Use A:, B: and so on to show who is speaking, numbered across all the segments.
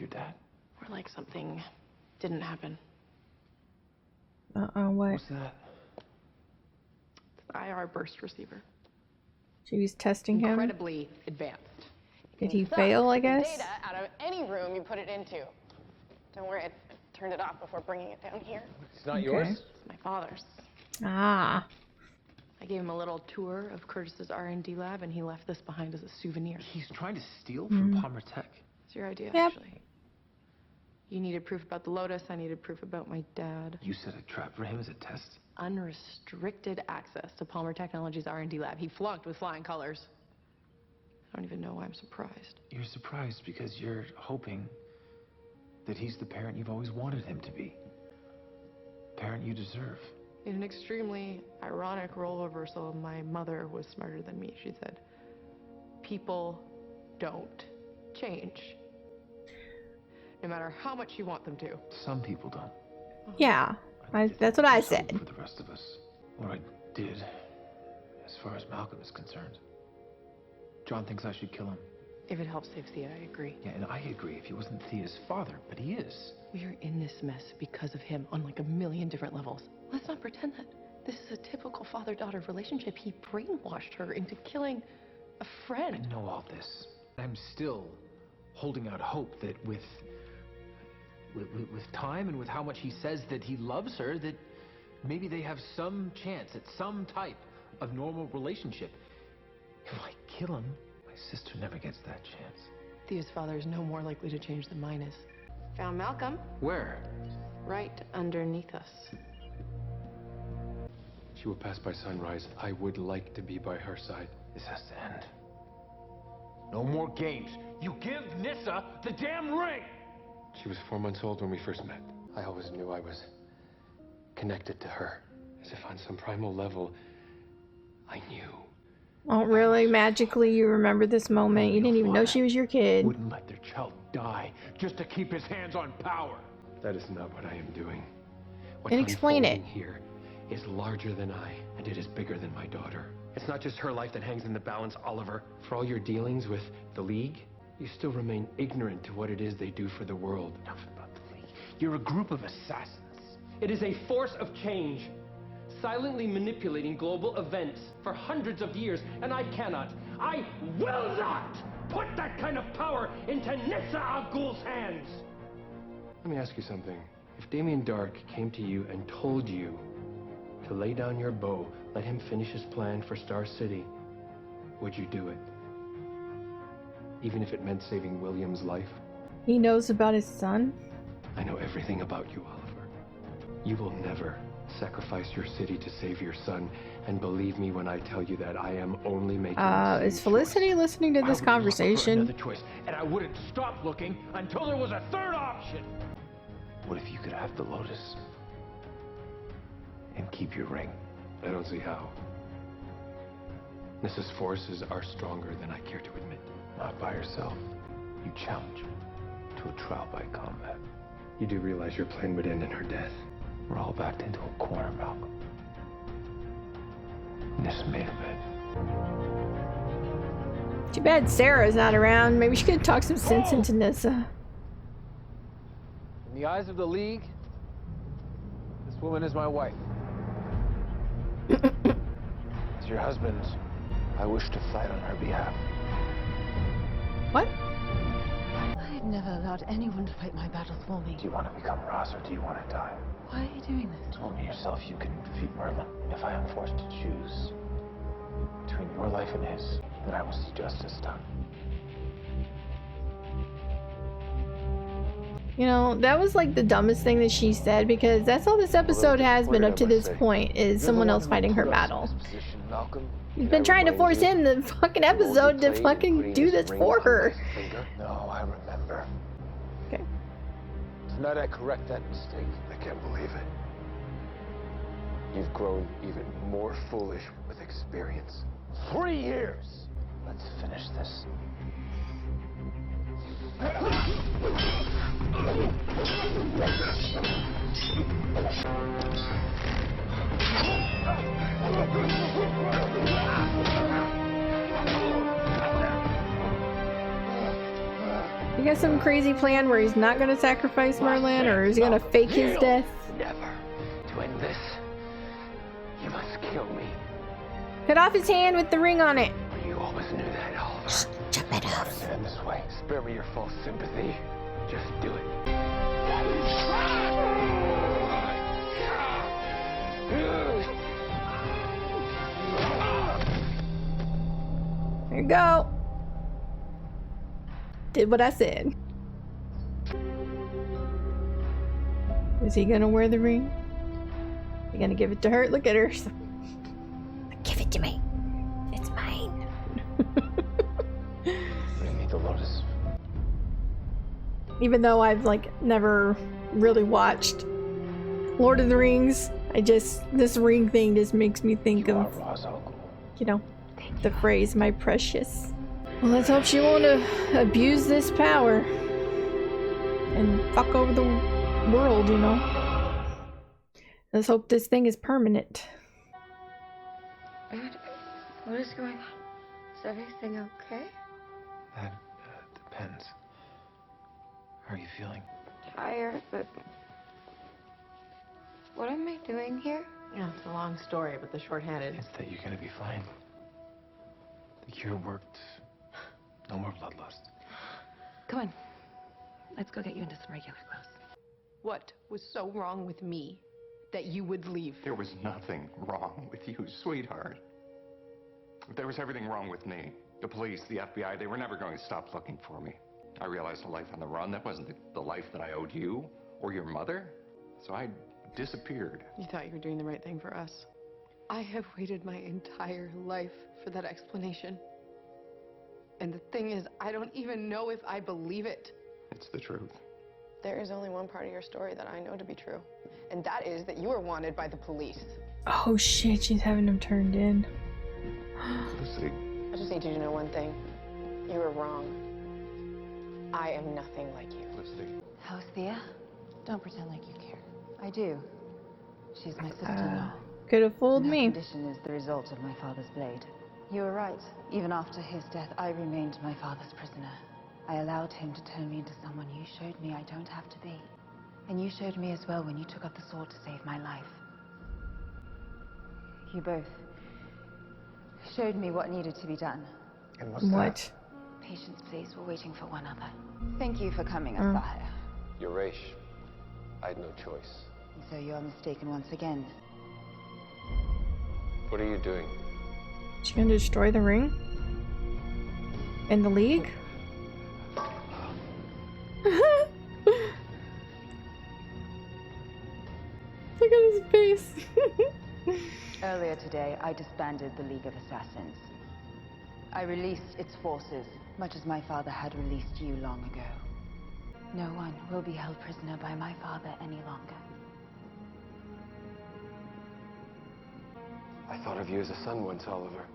A: your dad?
B: Or like something didn't happen.
C: What?
A: What's that?
B: It's the IR burst receiver.
C: She was testing him.
B: Incredibly advanced.
C: Did he fail, I guess?
D: Data out of any room you put it into. Don't worry, I turned it off before bringing it down here.
A: It's not yours?
B: It's my father's.
C: Ah.
B: I gave him a little tour of Curtis's R&D lab, and he left this behind as a souvenir.
A: He's trying to steal from Palmer Tech.
B: It's your idea,
C: Yep.
B: actually. You needed proof about the Lotus. I needed proof about my dad.
A: You set a trap for him as a test?
B: Unrestricted access to Palmer Technologies' R&D lab. He flunked with flying colors. I don't even know why I'm surprised.
A: You're surprised because you're hoping that he's the parent you've always wanted him to be. Parent you deserve.
B: In an extremely ironic role reversal, my mother was smarter than me. She said, people don't change. No matter how much you want them to.
A: Some people don't.
C: Yeah. That's what I said.
A: For the rest of us. Or I did, as far as Malcolm is concerned. John thinks I should kill him.
B: If it helps save Thea, I agree.
A: Yeah, and I agree if he wasn't Thea's father, but he is.
B: We are in this mess because of him on like a million different levels. Let's not pretend that this is a typical father-daughter relationship. He brainwashed her into killing a friend.
A: I know all this. I'm still holding out hope that with time and with how much he says that he loves her, that maybe they have some chance at some type of normal relationship. If I kill him, my sister never gets that chance.
B: Thea's father is no more likely to change than mine is. Found Malcolm
A: Where?
B: right underneath us.
E: She will pass by sunrise. I would like to be by her side.
A: This has to end. No more games. You give Nyssa the damn ring!
E: She was 4 months old when we first met. I always knew I was connected to her. As if on some primal level, I knew.
C: Oh, really? Magically, you remember this moment? You didn't even know she was your kid.
A: Wouldn't let their child die just to keep his hands on power.
E: That is not what I am doing. What's
C: Then explain it.
E: unfolding here is larger than I, and it is bigger than my daughter. It's not just her life that hangs in the balance, Oliver. For all your dealings with the League, you still remain ignorant to what it is they do for the world.
A: Enough about the League. You're a group of assassins.
F: It is a force of change, silently manipulating global events for hundreds of years, and I will not put that kind of power into Nyssa Al Ghul's hands!
E: Let me ask you something. If Damien Dark came to you and told you to lay down your bow, let him finish his plan for Star City, would you do it? Even if it meant saving William's life?
C: He knows about his son?
E: I know everything about you, Oliver. You will never sacrifice your city to save your son, and believe me when I tell you that I am only making the same
C: Is Felicity
E: choice.
C: listening to this
A: I would look for
C: conversation?
A: another choice, and I wouldn't stop looking until there was a third option. What if you could have the Lotus and keep your ring?
E: I don't see how. Nyssa's forces are stronger than I care to admit.
A: Not by yourself. You challenge her to a trial by combat.
E: You do realize your plan would end in her death.
A: We're all backed into a corner, Malcolm. Nyssa made of it.
C: Too bad Sarah's not around. Maybe she could talk some sense into Nyssa.
A: In the eyes of the League, this woman is my wife. As your husband, I wish to fight on her behalf.
C: What?
G: I've never allowed anyone to fight my battles for me.
A: Do you want to become Ross or do you want to die?
G: Why are you doing this?
A: Told me yourself you can defeat Merlin. If I am forced to choose between your life and his, then I will see justice done.
C: You know, that was like the dumbest thing that she said, because that's all this episode has been up to this point, is someone else fighting her battle. You've been trying to force him the fucking episode to fucking do this for her.
A: No, I remember.
C: Okay.
A: Tonight I correct that mistake.
E: I can't believe it. You've grown even more foolish with experience.
A: 3 years! Let's finish this.
C: You got some crazy plan where he's not gonna sacrifice Marlon, or is he gonna fake his death?
E: Never. To end this, you must kill me.
C: Cut off his hand with the ring on it.
E: You always knew that, Oliver.
C: Just chop it off.
E: To end this way. Spare me your false sympathy. Just do it.
C: There you go. Did what I said. Is he gonna wear the ring? You gonna give it to her? Look at her. Give it to me. It's mine.
E: Bring me the lotus.
C: Even though I've like never really watched Lord of the Rings, this ring thing just makes me think of, you know, the phrase "my precious." Well, let's hope she won't abuse this power and fuck over the world, you know. Let's hope this thing is permanent.
H: What is going on? Is everything okay?
A: That depends. How are you feeling?
H: Tired, but what am I doing here?
B: Yeah, it's a long story, but the shorthanded.
A: It's that you're gonna be fine. The cure worked. No more bloodlust.
G: Come on. Let's go get you into some regular clothes.
B: What was so wrong with me that you would leave?
I: There was nothing wrong with you, sweetheart. There was everything wrong with me. The police, the FBI, they were never going to stop looking for me. I realized a life on the run, that wasn't the life that I owed you or your mother. So I disappeared.
B: You thought you were doing the right thing for us. I have waited my entire life for that explanation. And the thing is, I don't even know if I believe it.
I: It's the truth.
D: There is only one part of your story that I know to be true. And that is that you were wanted by the police.
C: Oh shit, she's having him turned in.
I: Lucy.
D: I just need you to know one thing. You were wrong. I am nothing like you.
I: Lucy.
G: How's Thea? Don't pretend like you care. I do. She's my sister-in-law.
C: Could have fooled
G: And her
C: me.
G: condition is the result of my father's blade. You were right. Even after his death, I remained my father's prisoner. I allowed him to turn me into someone you showed me I don't have to be. And you showed me as well when you took up the sword to save my life. You both showed me what needed to be done.
E: And what's
C: What?
G: Patience, please. We're waiting for one another. Thank you for coming, Asahir.
E: Your race. I had no choice.
G: So you are mistaken once again.
E: What are you doing?
C: She gonna destroy the ring? In the league? Look at his face.
G: Earlier today, I disbanded the League of Assassins. I released its forces, much as my father had released you long ago. No one will be held prisoner by my father any longer.
E: I thought of you as a son once, Oliver.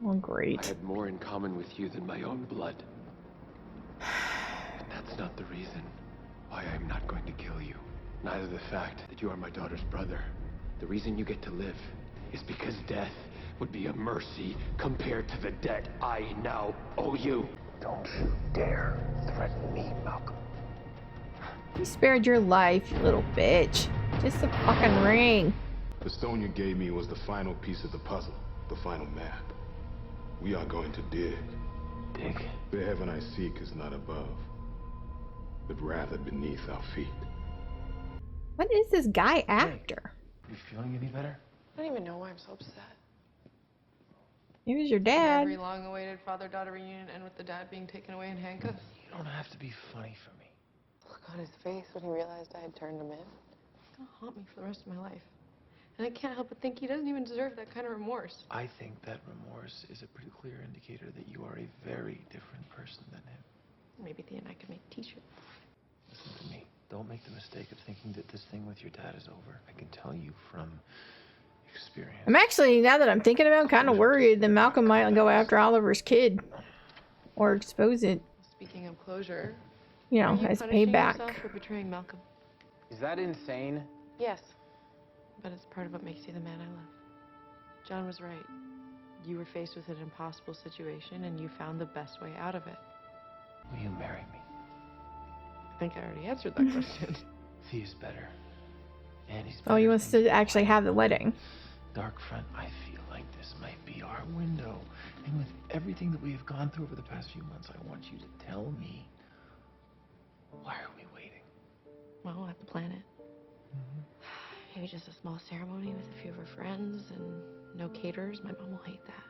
C: Oh,
E: I
C: great.
E: had more in common with you than my own blood. And that's not the reason why I'm not going to kill you. Neither the fact that you are my daughter's brother. The reason you get to live is because death would be a mercy compared to the debt I now owe you. Don't you dare threaten me, Malcolm.
C: You spared your life, you little bitch. Just a fucking ring.
J: The stone you gave me was the final piece of the puzzle, the final map. We are going to dig.
E: Dig?
J: The heaven I seek is not above, but rather beneath our feet.
C: What is this guy after?
A: You feeling any better?
B: I don't even know why I'm so upset.
C: He was your
B: Every
C: dad.
B: long-awaited father-daughter reunion and with the dad being taken away in handcuffs.
A: You don't have to be funny for me.
B: Look on his face when he realized I had turned him in. It's gonna haunt me for the rest of my life. And I can't help but think he doesn't even deserve that kind of remorse.
A: I think that remorse is a pretty clear indicator that you are a very different person than him.
B: Maybe Thea and I could make t-shirts.
A: Listen to me. Don't make the mistake of thinking that this thing with your dad is over. I can tell you from experience.
C: I'm actually, now that I'm thinking about it, kind of worried that Malcolm might go after Oliver's kid. Or expose it,
B: Speaking of closure,
C: you
B: are
C: know,
B: you
C: as
B: punishing
C: payback.
B: yourself for betraying Malcolm?
A: Is that insane?
B: Yes. But it's part of what makes you the man I love. John was right. You were faced with an impossible situation and you found the best way out of it.
A: Will you marry me?
B: think I already answered that question.
A: Thea's better. Annie's better.
C: Oh, he wants to actually have the wedding.
A: Dark Front, I feel like this might be our window. And with everything that we have gone through over the past few months, I want you to tell me, why are we waiting?
B: Well, at the planet. Maybe just a small ceremony with a few of her friends and no caterers. My mom will hate that.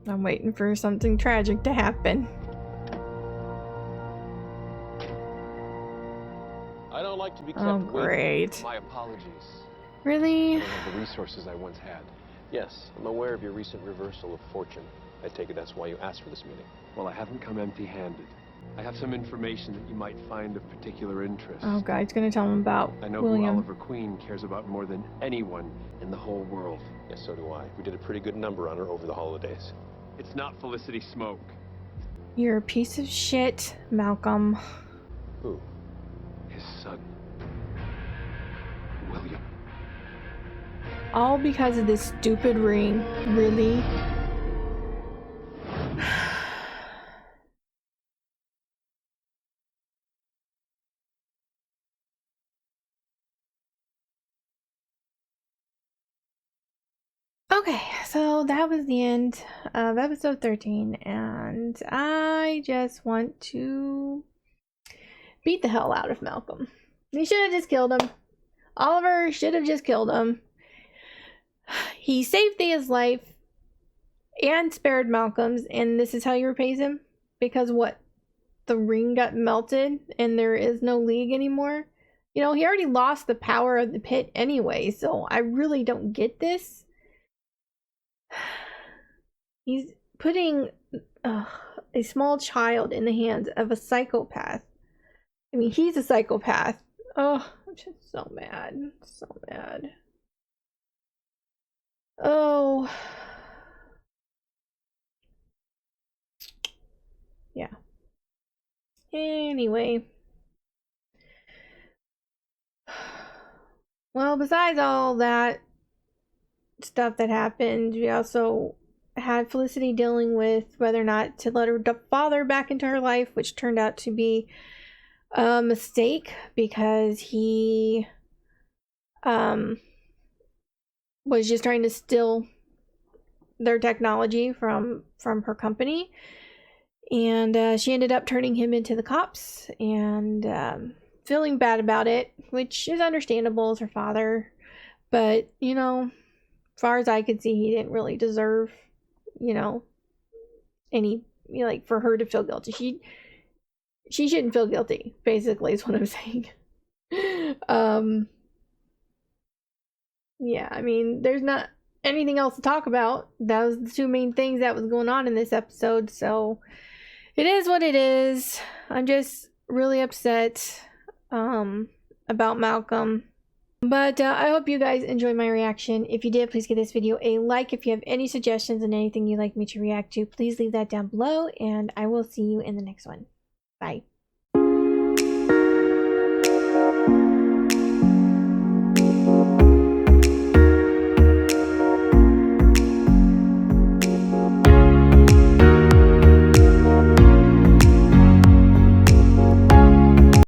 C: I'm waiting for something tragic to happen.
E: I don't like to be kept
C: great.
E: My apologies.
C: Really?
E: I don't have the resources I once had. Yes, I'm aware of your recent reversal of fortune. I take it that's why you asked for this meeting. Well, I haven't come empty-handed. I have some information that you might find of particular interest.
C: Oh god, he's gonna tell him about
E: I know
C: William.
E: who Oliver Queen cares about more than anyone in the whole world. Yes, so do I. We did a pretty good number on her over the holidays. It's not Felicity Smoke.
C: You're a piece of shit, Malcolm.
E: Who? His son. William.
C: All because of this stupid ring. Really? Okay, so that was the end of episode 13, and I just want to beat the hell out of Malcolm. He should have just killed him. Oliver should have just killed him. He saved Thea's life and spared Malcolm's, and this is how he repays him? Because what? The ring got melted and there is no league anymore? You know, he already lost the power of the pit anyway, so I really don't get this. He's putting a small child in the hands of a psychopath. I mean, he's a psychopath. Oh, I'm just so mad. So mad. Oh. Yeah. Anyway. Well, besides all that stuff that happened, we also had Felicity dealing with whether or not to let her father back into her life, which turned out to be a mistake because he was just trying to steal their technology from her company, and she ended up turning him into the cops and feeling bad about it, which is understandable as her father, but you know, as far as I could see, he didn't really deserve, you know, any, you know, like for her to feel guilty. She shouldn't feel guilty, basically, is what I'm saying. Yeah, I mean, there's not anything else to talk about. That was the two main things that was going on in this episode, so it is what it is. I'm just really upset about Malcolm. But I hope you guys enjoyed my reaction. If you did, please give this video a like. If you have any suggestions and anything you'd like me to react to, please leave that down below, and I will see you in the next one. Bye.